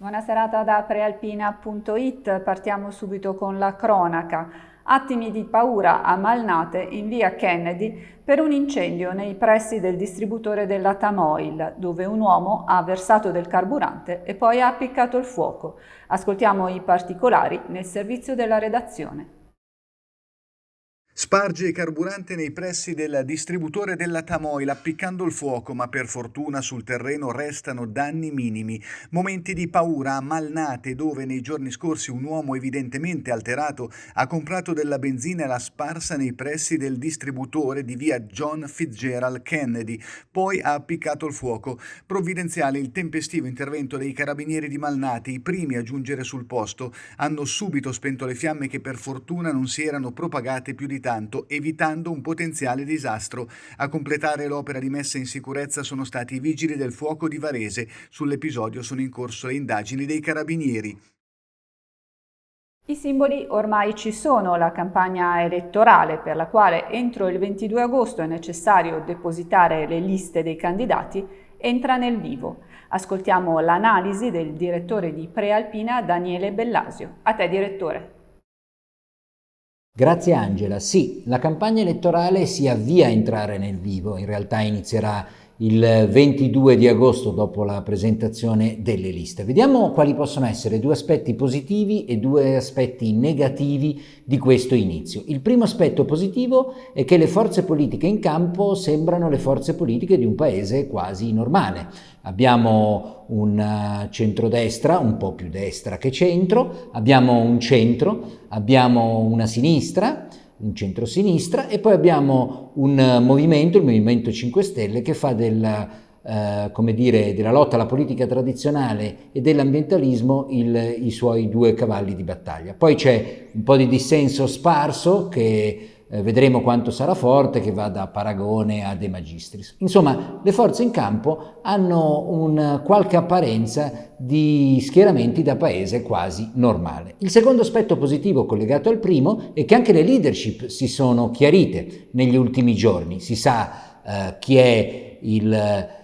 Buona serata da prealpina.it, partiamo subito con la cronaca. Attimi di paura a Malnate in via Kennedy per un incendio nei pressi del distributore della Tamoil, dove un uomo ha versato del carburante e poi ha appiccato il fuoco. Ascoltiamo i particolari nel servizio della redazione. Sparge carburante nei pressi del distributore della Tamoil appiccando il fuoco, ma per fortuna sul terreno restano danni minimi. Momenti di paura a Malnate, dove nei giorni scorsi un uomo evidentemente alterato ha comprato della benzina e l'ha sparsa nei pressi del distributore di via John Fitzgerald Kennedy, poi ha appiccato il fuoco. Provvidenziale il tempestivo intervento dei carabinieri di Malnate, i primi a giungere sul posto, hanno subito spento le fiamme che per fortuna non si erano propagate più di tanto, evitando un potenziale disastro. A completare l'opera di messa in sicurezza sono stati i vigili del fuoco di Varese. Sull'episodio sono in corso le indagini dei carabinieri. I simboli ormai ci sono, la campagna elettorale per la quale entro il 22 agosto è necessario depositare le liste dei candidati entra nel vivo. Ascoltiamo l'analisi del direttore di Prealpina, Daniele Bellasio. A te, direttore. Grazie Angela. Sì, la campagna elettorale si avvia a entrare nel vivo, in realtà inizierà il 22 di agosto dopo la presentazione delle liste. Vediamo quali possono essere due aspetti positivi e due aspetti negativi di questo inizio. Il primo aspetto positivo è che le forze politiche in campo sembrano le forze politiche di un paese quasi normale. Abbiamo un centrodestra, un po' più destra che centro, abbiamo un centro, abbiamo una sinistra, un centro-sinistra e poi abbiamo un movimento, il Movimento 5 Stelle, che fa della lotta alla politica tradizionale e dell'ambientalismo i suoi due cavalli di battaglia. Poi c'è un po' di dissenso sparso che vedremo quanto sarà forte, che va da Paragone a De Magistris. Insomma, le forze in campo hanno qualche apparenza di schieramenti da paese quasi normale. Il secondo aspetto positivo collegato al primo è che anche le leadership si sono chiarite negli ultimi giorni. Si sa chi è il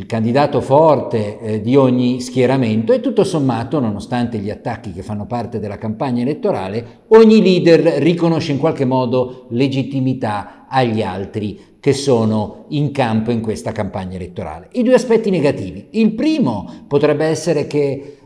candidato forte di ogni schieramento e tutto sommato, nonostante gli attacchi che fanno parte della campagna elettorale, ogni leader riconosce in qualche modo legittimità agli altri che sono in campo in questa campagna elettorale. I due aspetti negativi. Il primo potrebbe essere che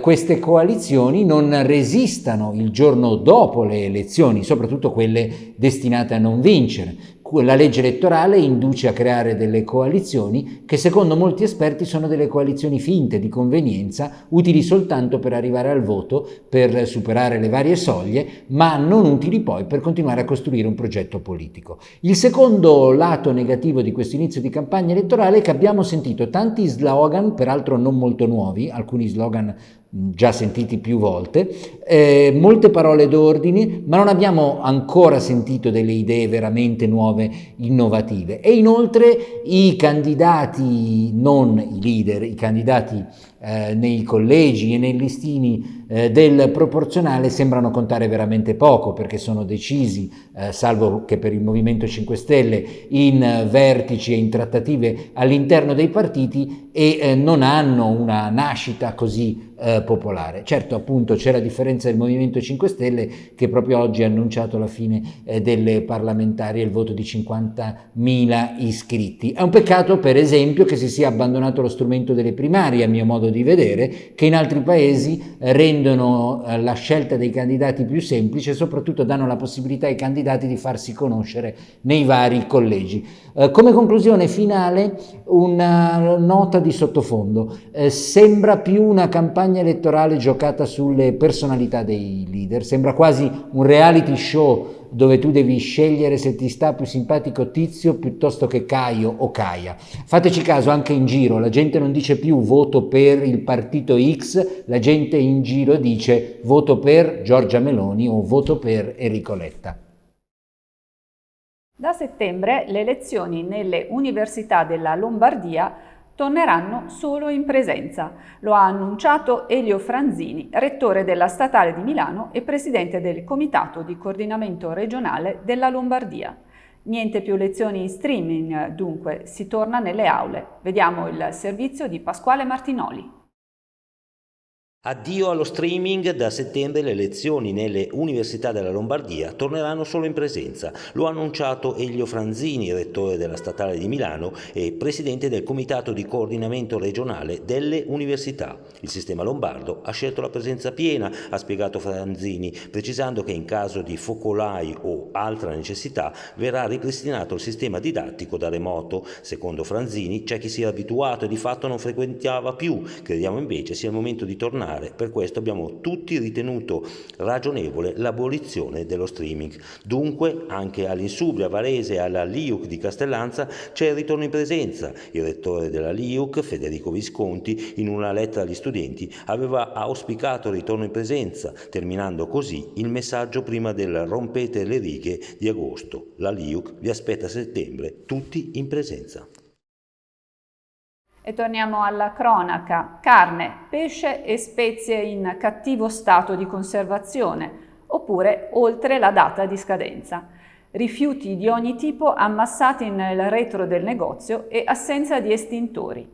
queste coalizioni non resistano il giorno dopo le elezioni, soprattutto quelle destinate a non vincere. La legge elettorale induce a creare delle coalizioni che secondo molti esperti sono delle coalizioni finte di convenienza, utili soltanto per arrivare al voto, per superare le varie soglie, ma non utili poi per continuare a costruire un progetto politico. Il secondo lato negativo di questo inizio di campagna elettorale è che abbiamo sentito tanti slogan, peraltro non molto nuovi, alcuni slogan già sentiti più volte, molte parole d'ordine, ma non abbiamo ancora sentito delle idee veramente nuove, innovative. E inoltre i candidati, non i leader, i candidati nei collegi e nei listini del proporzionale sembrano contare veramente poco, perché sono decisi, salvo che per il Movimento 5 Stelle, in vertici e in trattative all'interno dei partiti e non hanno una nascita così popolare. Certo, appunto, c'è la differenza del Movimento 5 Stelle che proprio oggi ha annunciato la fine delle parlamentari e il voto di 50.000 iscritti. È un peccato, per esempio, che si sia abbandonato lo strumento delle primarie, a mio modo di vedere, che in altri paesi rendono la scelta dei candidati più semplice e soprattutto danno la possibilità ai candidati di farsi conoscere nei vari collegi. Come conclusione finale, una nota di sottofondo. Sembra più una campagna elettorale giocata sulle personalità dei leader, sembra quasi un reality show dove tu devi scegliere se ti sta più simpatico Tizio piuttosto che Caio o Caia. Fateci caso, anche in giro la gente non dice più voto per il partito X, la gente in giro dice voto per Giorgia Meloni o voto per Enrico Letta. Da settembre le lezioni nelle università della Lombardia torneranno solo in presenza. Lo ha annunciato Elio Franzini, rettore della Statale di Milano e presidente del Comitato di Coordinamento Regionale della Lombardia. Niente più lezioni in streaming, dunque si torna nelle aule. Vediamo il servizio di Pasquale Martinoli. Addio allo streaming, da settembre le lezioni nelle università della Lombardia torneranno solo in presenza. Lo ha annunciato Elio Franzini, rettore della Statale di Milano e presidente del Comitato di Coordinamento Regionale delle Università. Il sistema lombardo ha scelto la presenza piena, ha spiegato Franzini, precisando che in caso di focolai o altra necessità verrà ripristinato il sistema didattico da remoto. Secondo Franzini c'è chi si è abituato e di fatto non frequentava più. Crediamo invece sia il momento di tornare. Per questo abbiamo tutti ritenuto ragionevole l'abolizione dello streaming. Dunque anche all'Insubria, Varese e alla LIUC di Castellanza c'è il ritorno in presenza. Il rettore della LIUC, Federico Visconti, in una lettera agli studenti aveva auspicato il ritorno in presenza, terminando così il messaggio prima del rompete le righe di agosto. La LIUC vi aspetta a settembre, tutti in presenza. E torniamo alla cronaca. Carne, pesce e spezie in cattivo stato di conservazione, oppure oltre la data di scadenza. Rifiuti di ogni tipo ammassati nel retro del negozio e assenza di estintori.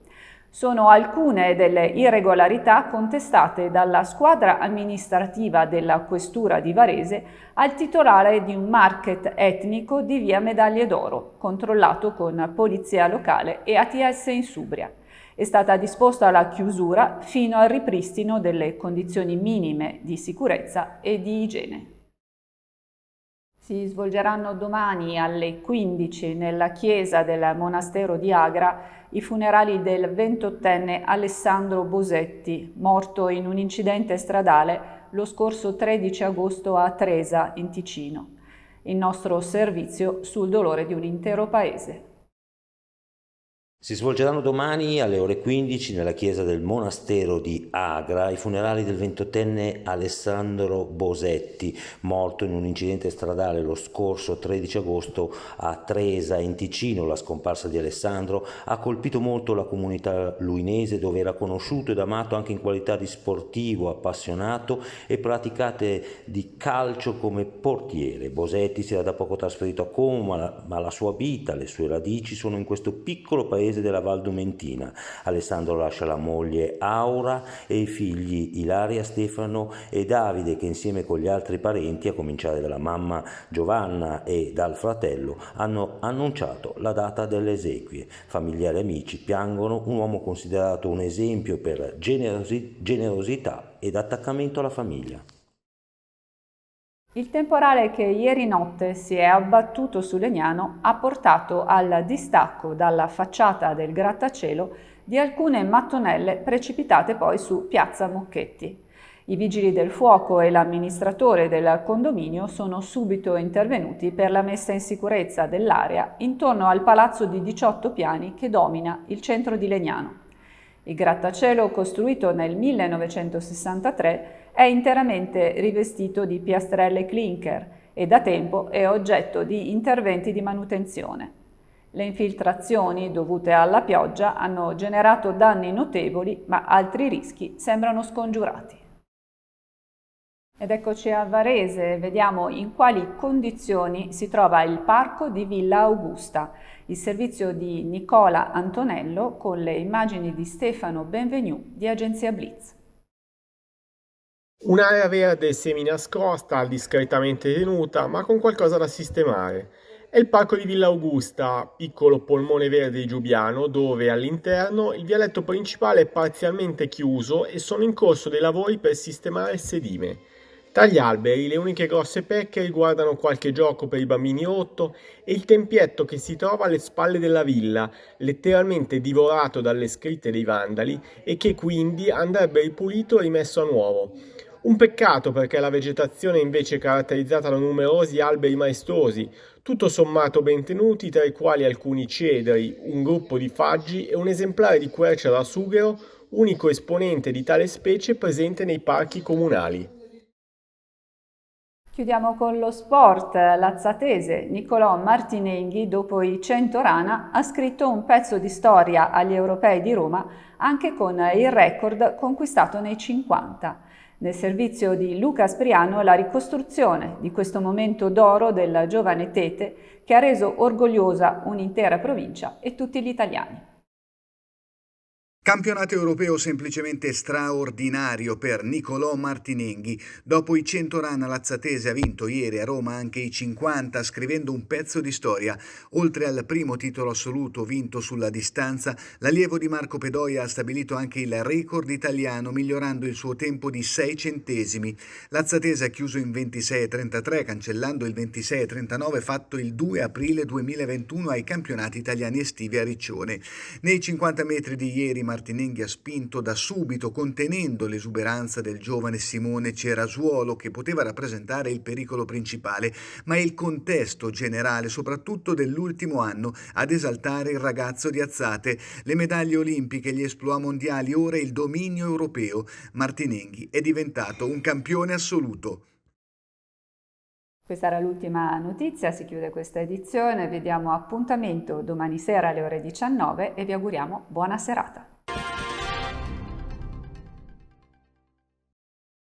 Sono alcune delle irregolarità contestate dalla squadra amministrativa della Questura di Varese al titolare di un market etnico di via Medaglie d'Oro, controllato con polizia locale e ATS Insubria. È stata disposta la chiusura fino al ripristino delle condizioni minime di sicurezza e di igiene. Si svolgeranno domani alle 15 nella chiesa del monastero di Agra i funerali del 28enne Alessandro Bosetti, morto in un incidente stradale lo scorso 13 agosto a Tresa, in Ticino. Il nostro servizio sul dolore di un intero paese. Si svolgeranno domani alle ore 15 nella chiesa del monastero di Agra i funerali del 28enne Alessandro Bosetti, morto in un incidente stradale lo scorso 13 agosto a Tresa, in Ticino. La scomparsa di Alessandro ha colpito molto la comunità luinese, dove era conosciuto ed amato anche in qualità di sportivo appassionato e praticante di calcio come portiere. Bosetti si era da poco trasferito a Como, ma la sua vita, le sue radici sono in questo piccolo paese della Valdumentina. Alessandro lascia la moglie Aura e i figli Ilaria, Stefano e Davide, che insieme con gli altri parenti, a cominciare dalla mamma Giovanna e dal fratello, hanno annunciato la data delle esequie. Familiari e amici piangono un uomo considerato un esempio per generosità ed attaccamento alla famiglia. Il temporale che ieri notte si è abbattuto su Legnano ha portato al distacco dalla facciata del grattacielo di alcune mattonelle precipitate poi su Piazza Mocchetti. I vigili del fuoco e l'amministratore del condominio sono subito intervenuti per la messa in sicurezza dell'area intorno al palazzo di 18 piani che domina il centro di Legnano. Il grattacielo, costruito nel 1963, è interamente rivestito di piastrelle clinker e da tempo è oggetto di interventi di manutenzione. Le infiltrazioni dovute alla pioggia hanno generato danni notevoli, ma altri rischi sembrano scongiurati. Ed eccoci a Varese, vediamo in quali condizioni si trova il parco di Villa Augusta, il servizio di Nicola Antonello con le immagini di Stefano Benvenu di Agenzia Blitz. Un'area verde semi-nascosta, discretamente tenuta, ma con qualcosa da sistemare. È il parco di Villa Augusta, piccolo polmone verde di Giubiano, dove all'interno il vialetto principale è parzialmente chiuso e sono in corso dei lavori per sistemare il sedime. Tra gli alberi le uniche grosse pecche riguardano qualche gioco per i bambini rotto e il tempietto che si trova alle spalle della villa, letteralmente divorato dalle scritte dei vandali e che quindi andrebbe ripulito e rimesso a nuovo. Un peccato, perché la vegetazione è invece caratterizzata da numerosi alberi maestosi, tutto sommato ben tenuti, tra i quali alcuni cedri, un gruppo di faggi e un esemplare di quercia da sughero, unico esponente di tale specie presente nei parchi comunali. Chiudiamo con lo sport. L'azzatese Nicolò Martinenghi, dopo i 100 rana, ha scritto un pezzo di storia agli Europei di Roma anche con il record conquistato nei 50. Nel servizio di Luca Spriano la ricostruzione di questo momento d'oro del giovane Tete che ha reso orgogliosa un'intera provincia e tutti gli italiani. Campionato europeo semplicemente straordinario per Nicolò Martinenghi. Dopo i 100 run lazzatese ha vinto ieri a Roma anche i 50, scrivendo un pezzo di storia. Oltre al primo titolo assoluto vinto sulla distanza, l'allievo di Marco Pedoia ha stabilito anche il record italiano, migliorando il suo tempo di 6 centesimi. Lazzatese ha chiuso in 26,33, cancellando il 26,39 fatto il 2 aprile 2021 ai campionati italiani estivi a Riccione. Nei 50 metri di ieri Martinenghi ha spinto da subito, contenendo l'esuberanza del giovane Simone Cerasuolo, che poteva rappresentare il pericolo principale, ma è il contesto generale, soprattutto dell'ultimo anno, ad esaltare il ragazzo di Azzate. Le medaglie olimpiche, gli exploit mondiali, ora il dominio europeo. Martinenghi è diventato un campione assoluto. Questa era l'ultima notizia, si chiude questa edizione, vi diamo appuntamento domani sera alle ore 19 e vi auguriamo buona serata.